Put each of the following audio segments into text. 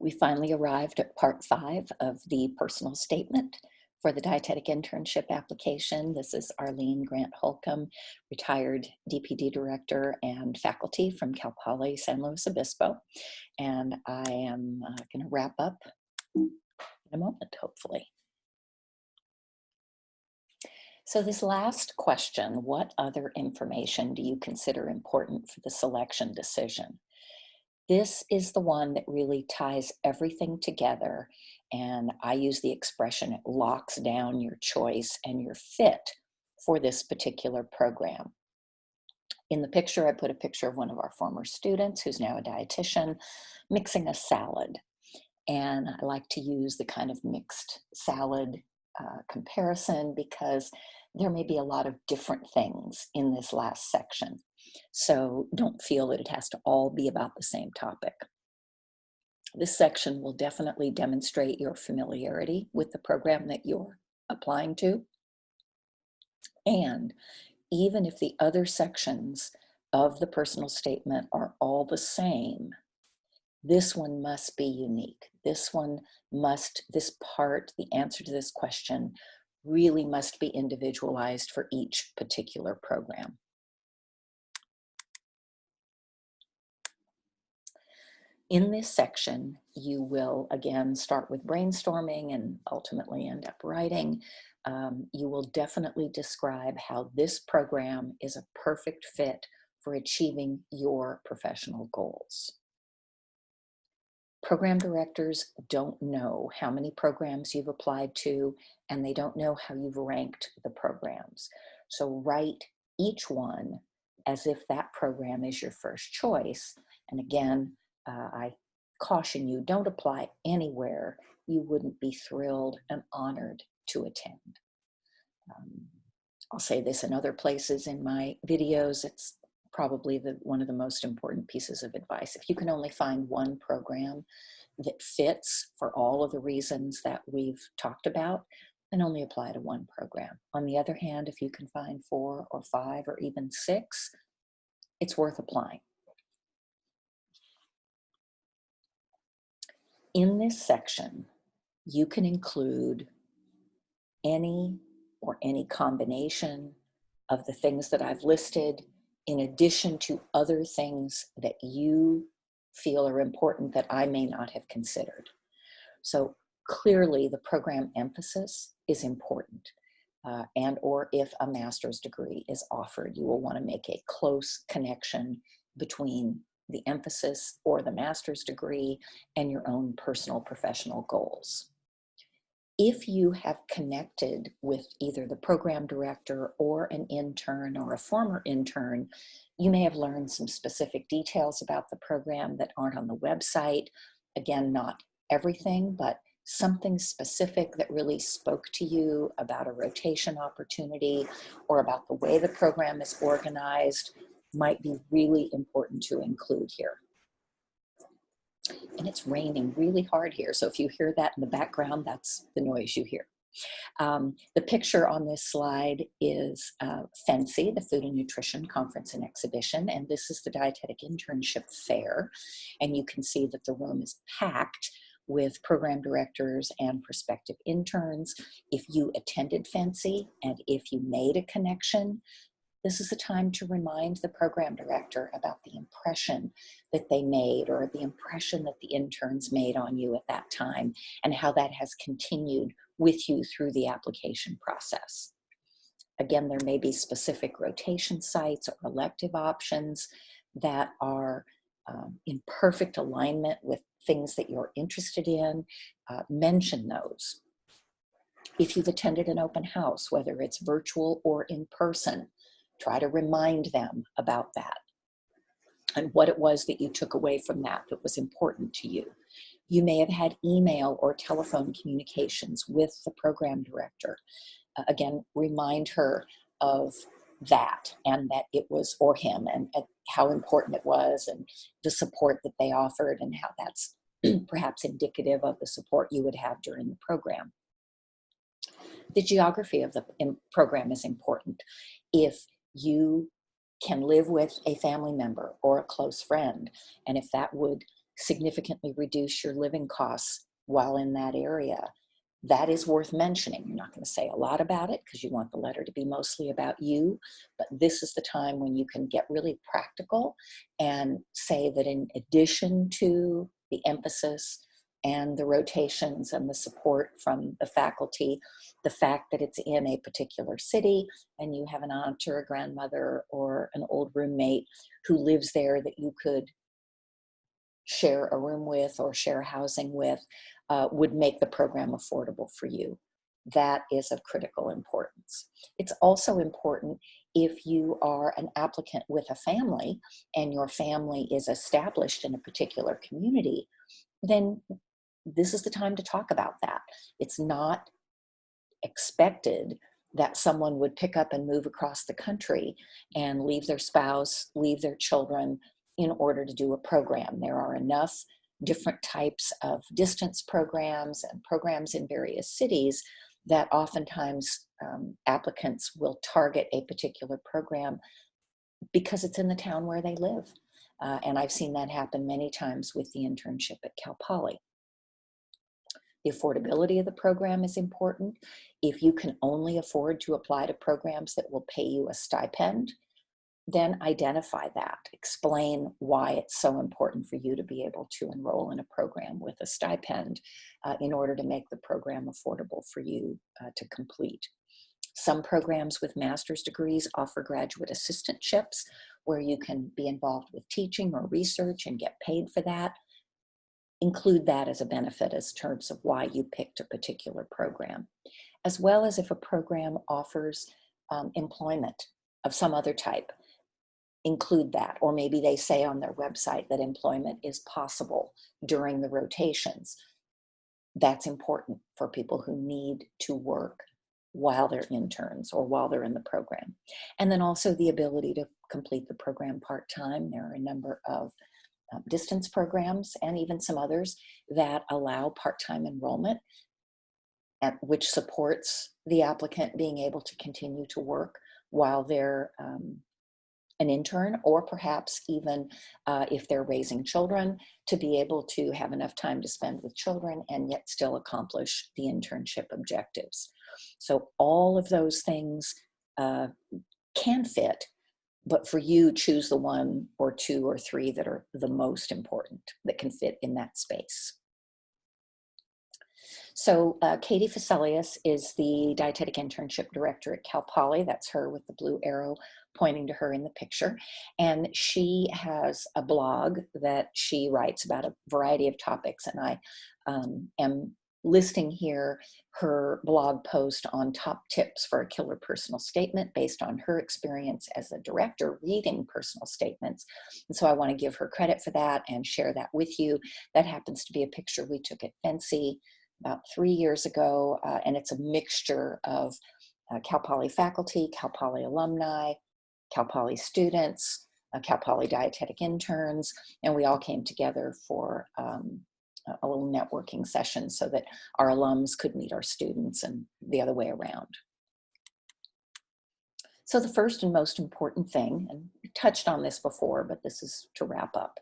We finally arrived at part 5 of the personal statement for the dietetic internship application. This is Arlene Grant-Holcomb, retired DPD director and faculty from Cal Poly San Luis Obispo. And I am going to wrap up in a moment, hopefully. So this last question, what other information do you consider important for the selection decision? This is the one that really ties everything together, and I use the expression, it locks down your choice and your fit for this particular program. In the picture, I put a picture of one of our former students who's now a dietitian mixing a salad. And I like to use the kind of mixed salad comparison because there may be a lot of different things in this last section. So don't feel that it has to all be about the same topic. This section will definitely demonstrate your familiarity with the program that you're applying to. And even if the other sections of the personal statement are all the same, this one must be unique. This part, the answer to this question, really must be individualized for each particular program. In this section, you will again start with brainstorming and ultimately end up writing. You will definitely describe how this program is a perfect fit for achieving your professional goals. Program directors don't know how many programs you've applied to, and they don't know how you've ranked the programs. So write each one as if that program is your first choice. And again, I caution you, don't apply anywhere you wouldn't be thrilled and honored to attend. I'll say this in other places in my videos. It's probably one of the most important pieces of advice. If you can only find one program that fits for all of the reasons that we've talked about, then only apply to one program. On the other hand, if you can find 4 or 5 or even 6, it's worth applying. In this section, you can include any combination of the things that I've listed, in addition to other things that you feel are important that I may not have considered. So clearly the program emphasis is important, and or if a master's degree is offered, you will want to make a close connection between the emphasis or the master's degree and your own personal professional goals. If you have connected with either the program director or an intern or a former intern, you may have learned some specific details about the program that aren't on the website. Again, not everything, but something specific that really spoke to you about a rotation opportunity or about the way the program is organized might be really important to include here. And it's raining really hard here, so if you hear that in the background, that's the noise you hear. The picture on this slide is FNCE, the Food and Nutrition Conference and Exhibition, and this is the Dietetic Internship Fair. And you can see that the room is packed with program directors and prospective interns. If you attended FNCE and if you made a connection, this is a time to remind the program director about the impression that they made or the impression that the interns made on you at that time and how that has continued with you through the application process. Again, there may be specific rotation sites or elective options that are in perfect alignment with things that you're interested in. Mention those. If you've attended an open house, whether it's virtual or in person, try to remind them about that and what it was that you took away from that that was important to you. You may have had email or telephone communications with the program director. Again, remind her of that and that it was, or him, and how important it was and the support that they offered and how that's perhaps indicative of the support you would have during the program. The geography of the program is important. If you can live with a family member or a close friend, and if that would significantly reduce your living costs while in that area. That is worth mentioning. You're not going to say a lot about it because you want the letter to be mostly about you, but this is the time when you can get really practical and say that in addition to the emphasis and the rotations and the support from the faculty, the fact that it's in a particular city and you have an aunt or a grandmother or an old roommate who lives there that you could share a room with or share housing with, would make the program affordable for you. That is of critical importance. It's also important if you are an applicant with a family and your family is established in a particular community, then this is the time to talk about that. It's not expected that someone would pick up and move across the country and leave their spouse, leave their children in order to do a program. There are enough different types of distance programs and programs in various cities that oftentimes applicants will target a particular program because it's in the town where they live. And I've seen that happen many times with the internship at Cal Poly. The affordability of the program is important. If you can only afford to apply to programs that will pay you a stipend, then identify that. Explain why it's so important for you to be able to enroll in a program with a stipend in order to make the program affordable for you to complete. Some programs with master's degrees offer graduate assistantships where you can be involved with teaching or research and get paid for that. Include that as a benefit as terms of why you picked a particular program, as well as if a program offers employment of some other type. Include that, or maybe they say on their website that employment is possible during the rotations. That's important for people who need to work while they're interns or while they're in the program. And then also the ability to complete the program part-time. There are a number of distance programs and even some others that allow part-time enrollment, which supports the applicant being able to continue to work while they're an intern, or perhaps even if they're raising children, to be able to have enough time to spend with children and yet still accomplish the internship objectives. So all of those things can fit, but for you, choose the one or two or three that are the most important that can fit in that space. So Katie Faselius is the Dietetic Internship Director at Cal Poly. That's her with the blue arrow pointing to her in the picture. And she has a blog that she writes about a variety of topics. And I am listing here her blog post on top tips for a killer personal statement based on her experience as a director reading personal statements. And so I want to give her credit for that and share that with you. That happens to be a picture we took at Fancy about 3 years ago, and it's a mixture of Cal Poly faculty, Cal Poly alumni, Cal Poly students, Cal Poly dietetic interns, and we all came together for a little networking session so that our alums could meet our students and the other way around. So the first and most important thing, and we touched on this before, but this is to wrap up,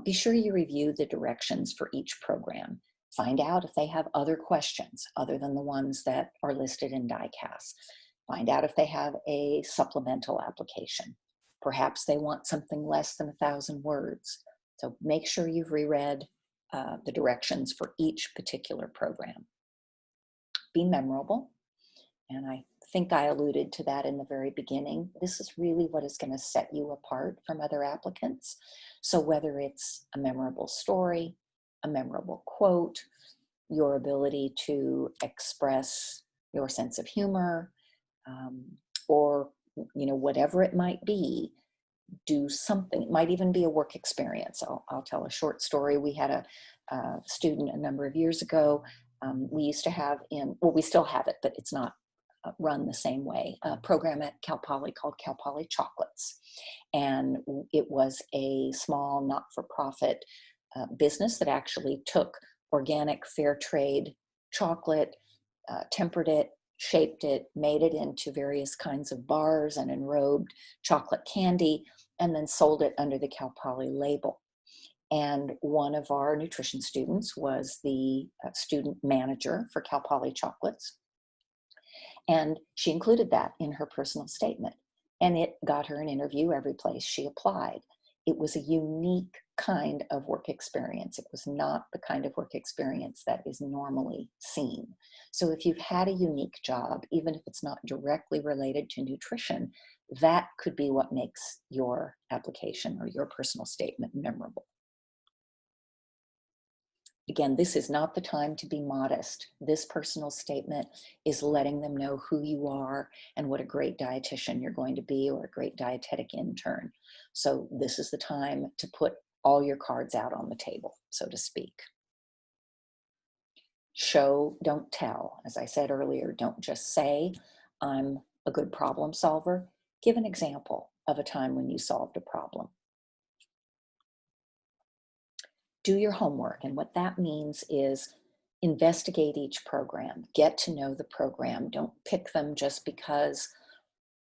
be sure you review the directions for each program. Find out if they have other questions other than the ones that are listed in DICAS. Find out if they have a supplemental application. Perhaps they want something less than 1,000 words. So make sure you've reread the directions for each particular program. Be memorable. And I think I alluded to that in the very beginning. This is really what is going to set you apart from other applicants. So whether it's a memorable story, a memorable quote, your ability to express your sense of humor, or whatever it might be, do something. It might even be a work experience. I'll tell a short story. We had a student a number of years ago. We used to have we still have it, but it's not run the same way, a program at Cal Poly called Cal Poly Chocolates. And it was a small not-for-profit business that actually took organic fair trade chocolate, tempered it, shaped it, made it into various kinds of bars and enrobed chocolate candy, and then sold it under the Cal Poly label. And one of our nutrition students was the student manager for Cal Poly Chocolates. And she included that in her personal statement. And it got her an interview every place she applied. It was a unique kind of work experience. It was not the kind of work experience that is normally seen. So if you've had a unique job, even if it's not directly related to nutrition, that could be what makes your application or your personal statement memorable. Again, this is not the time to be modest. This personal statement is letting them know who you are and what a great dietitian you're going to be, or a great dietetic intern. So this is the time to put all your cards out on the table, so to speak. Show, don't tell. As I said earlier, don't just say, I'm a good problem solver. Give an example of a time when you solved a problem. Do your homework, and what that means is investigate each program, get to know the program. Don't pick them just because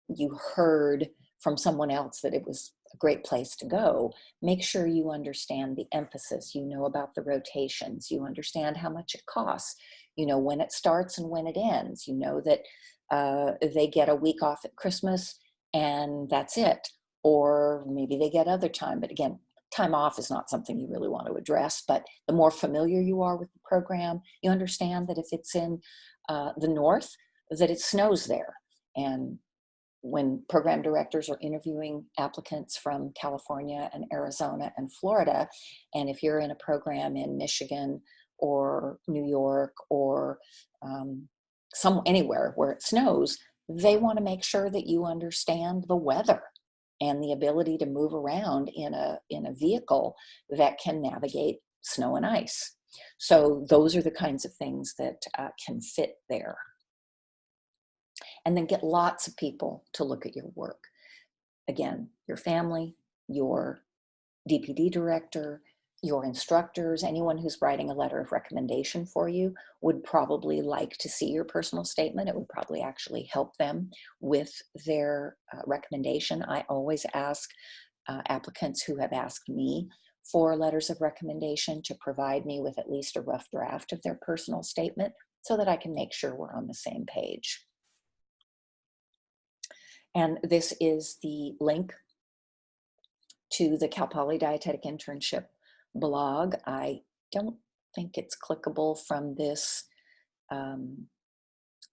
you heard from someone else that it was a great place to go. Make sure you understand the emphasis, you know about the rotations, you understand how much it costs, you know when it starts and when it ends, you know that they get a week off at Christmas and that's it, or maybe they get other time. But again, time off is not something you really want to address, but the more familiar you are with the program, you understand that if it's in the north, that it snows there. And when program directors are interviewing applicants from California and Arizona and Florida, and if you're in a program in Michigan or New York or anywhere where it snows, they want to make sure that you understand the weather and the ability to move around in a vehicle that can navigate snow and ice. So those are the kinds of things that can fit there. And then get lots of people to look at your work. Again, your family, your DPD director, your instructors, anyone who's writing a letter of recommendation for you would probably like to see your personal statement. It would probably actually help them with their recommendation. I always ask applicants who have asked me for letters of recommendation to provide me with at least a rough draft of their personal statement so that I can make sure we're on the same page. And this is the link to the Cal Poly Dietetic Internship blog. I don't think it's clickable from this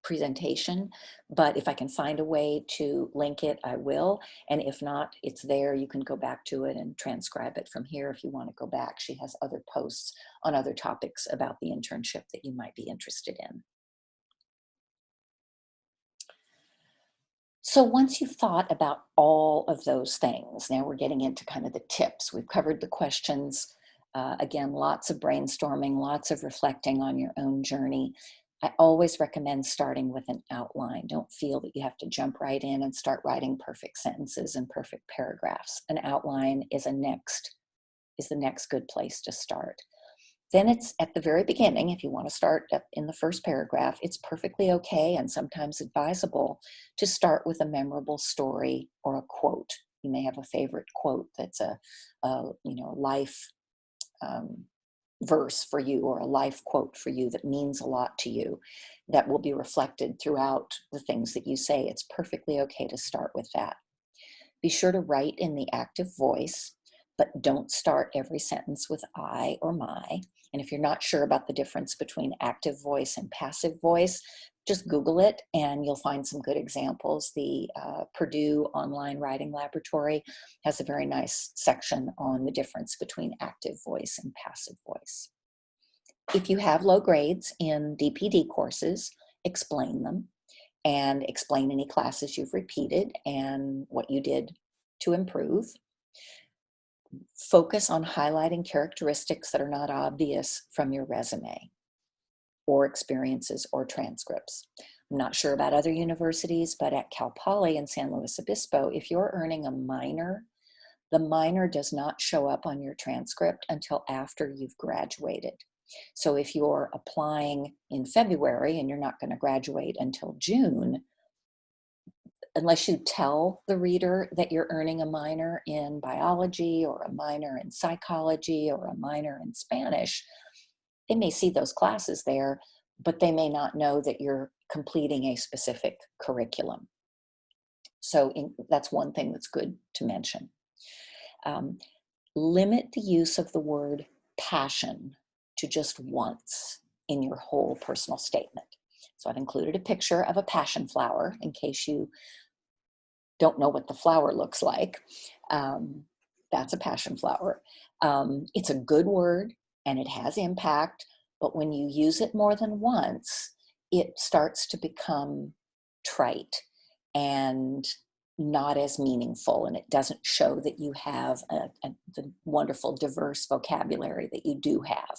presentation, but if I can find a way to link it, I will. And if not, it's there. You can go back to it and transcribe it from here if you want to go back. She has other posts on other topics about the internship that you might be interested in. So once you've thought about all of those things, now we're getting into kind of the tips. We've covered the questions. Again, lots of brainstorming, lots of reflecting on your own journey. I always recommend starting with an outline. Don't feel that you have to jump right in and start writing perfect sentences and perfect paragraphs. An outline is the next good place to start. Then it's at the very beginning, if you want to start in the first paragraph, it's perfectly okay and sometimes advisable to start with a memorable story or a quote. You may have a favorite quote that's a life verse for you, or a life quote for you that means a lot to you, that will be reflected throughout the things that you say. It's perfectly okay to start with that. Be sure to write in the active voice, but don't start every sentence with I or my. And if you're not sure about the difference between active voice and passive voice, just Google it and you'll find some good examples. The Purdue Online Writing Laboratory has a very nice section on the difference between active voice and passive voice. If you have low grades in DPD courses, explain them and explain any classes you've repeated and what you did to improve. Focus on highlighting characteristics that are not obvious from your resume or experiences or transcripts. I'm not sure about other universities, but at Cal Poly in San Luis Obispo, if you're earning a minor, the minor does not show up on your transcript until after you've graduated. So if you're applying in February and you're not going to graduate until June, unless you tell the reader that you're earning a minor in biology or a minor in psychology or a minor in Spanish, they may see those classes there, but they may not know that you're completing a specific curriculum. So that's one thing that's good to mention. Limit the use of the word passion to just once in your whole personal statement. So I've included a picture of a passion flower in case you don't know what the flower looks like. That's a passion flower. It's a good word and it has impact, but when you use it more than once, it starts to become trite and not as meaningful, and it doesn't show that you have the wonderful diverse vocabulary that you do have.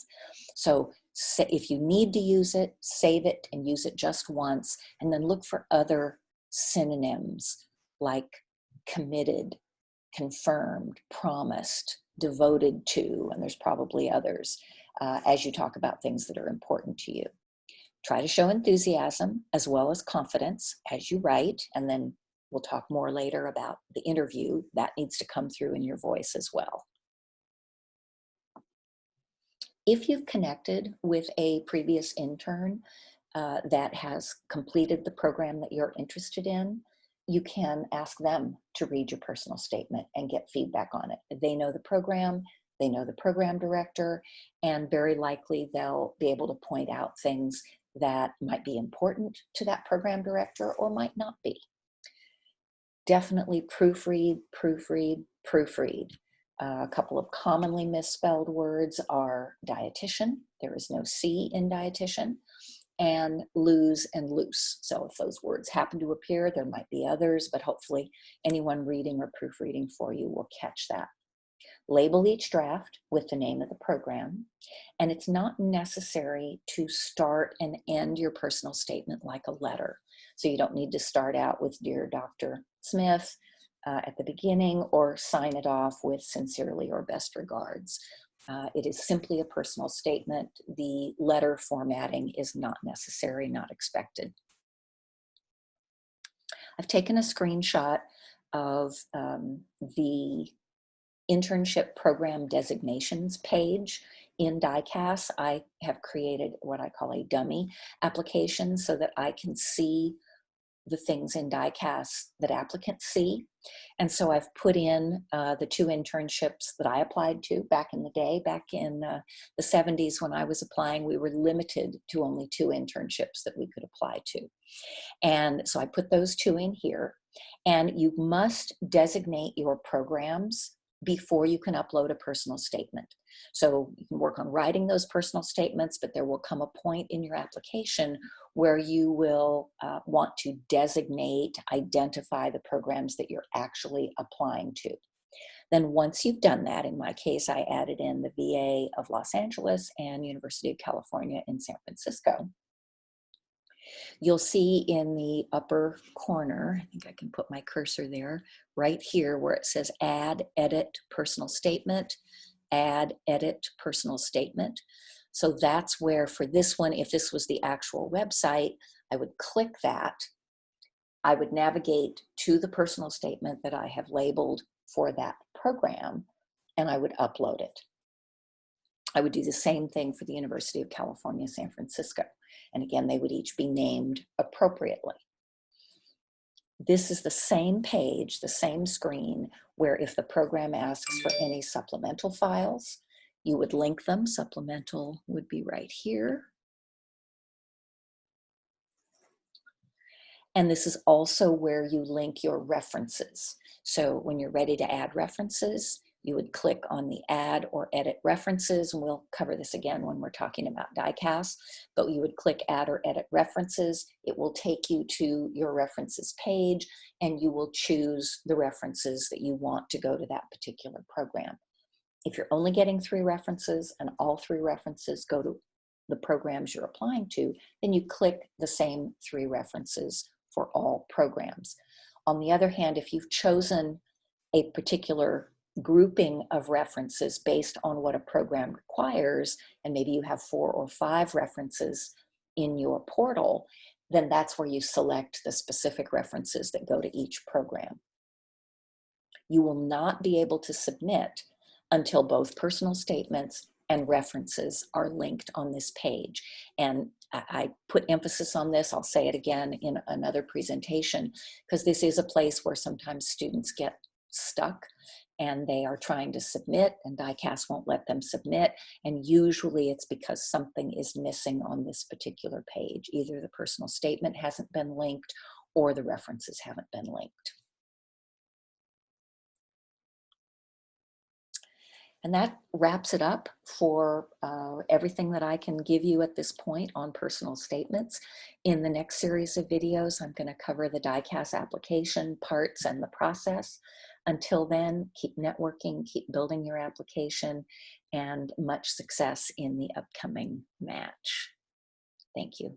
So if you need to use it, save it and use it just once, and then look for other synonyms like committed, confirmed, promised, devoted to, and there's probably others as you talk about things that are important to you. Try to show enthusiasm as well as confidence as you write, and then we'll talk more later about the interview. That needs to come through in your voice as well. If you've connected with a previous intern that has completed the program that you're interested in, you can ask them to read your personal statement and get feedback on it. They know the program, they know the program director, and very likely they'll be able to point out things that might be important to that program director or might not be. Definitely proofread, proofread, proofread. A couple of commonly misspelled words are dietitian. There is no C in dietitian. And lose and loose. So if those words happen to appear, there might be others, but hopefully anyone reading or proofreading for you will catch that. Label each draft with the name of the program, and it's not necessary to start and end your personal statement like a letter. So you don't need to start out with Dear Dr. Smith at the beginning or sign it off with sincerely or best regards. It is simply a personal statement. The letter formatting is not necessary, not expected. I've taken a screenshot of the internship program designations page in DICAS. I have created what I call a dummy application so that I can see the things in DICAS that applicants see. And so I've put in the 2 internships that I applied to back in the day. Back in the 70s when I was applying, we were limited to only 2 internships that we could apply to. And so I put those 2 in here. And you must designate your programs before you can upload a personal statement. So you can work on writing those personal statements, but there will come a point in your application where you will want to designate, identify the programs that you're actually applying to. Then once you've done that, in my case, I added in the VA of Los Angeles and University of California in San Francisco. You'll see in the upper corner, I think I can put my cursor there, right here where it says Add, Edit, Personal Statement, Add, Edit, Personal Statement. So that's where for this one, if this was the actual website, I would click that. I would navigate to the personal statement that I have labeled for that program, and I would upload it. I would do the same thing for the University of California, San Francisco. And again, they would each be named appropriately. This is the same page, the same screen, where if the program asks for any supplemental files, you would link them. Supplemental would be right here. And this is also where you link your references. So when you're ready to add references, you would click on the Add or Edit References, and we'll cover this again when we're talking about DICAS, but you would click Add or Edit References. It will take you to your references page, and you will choose the references that you want to go to that particular program. If you're only getting 3 references and all 3 references go to the programs you're applying to, then you click the same 3 references for all programs. On the other hand, if you've chosen a particular grouping of references based on what a program requires, and maybe you have 4 or 5 references in your portal, then that's where you select the specific references that go to each program. You will not be able to submit until both personal statements and references are linked on this page. And I put emphasis on this, I'll say it again in another presentation, because this is a place where sometimes students get stuck and they are trying to submit and DICAS won't let them submit. And usually it's because something is missing on this particular page. Either the personal statement hasn't been linked or the references haven't been linked. And that wraps it up for everything that I can give you at this point on personal statements. In the next series of videos, I'm going to cover the DICAS application parts and the process. Until then, keep networking, keep building your application, and much success in the upcoming match. Thank you.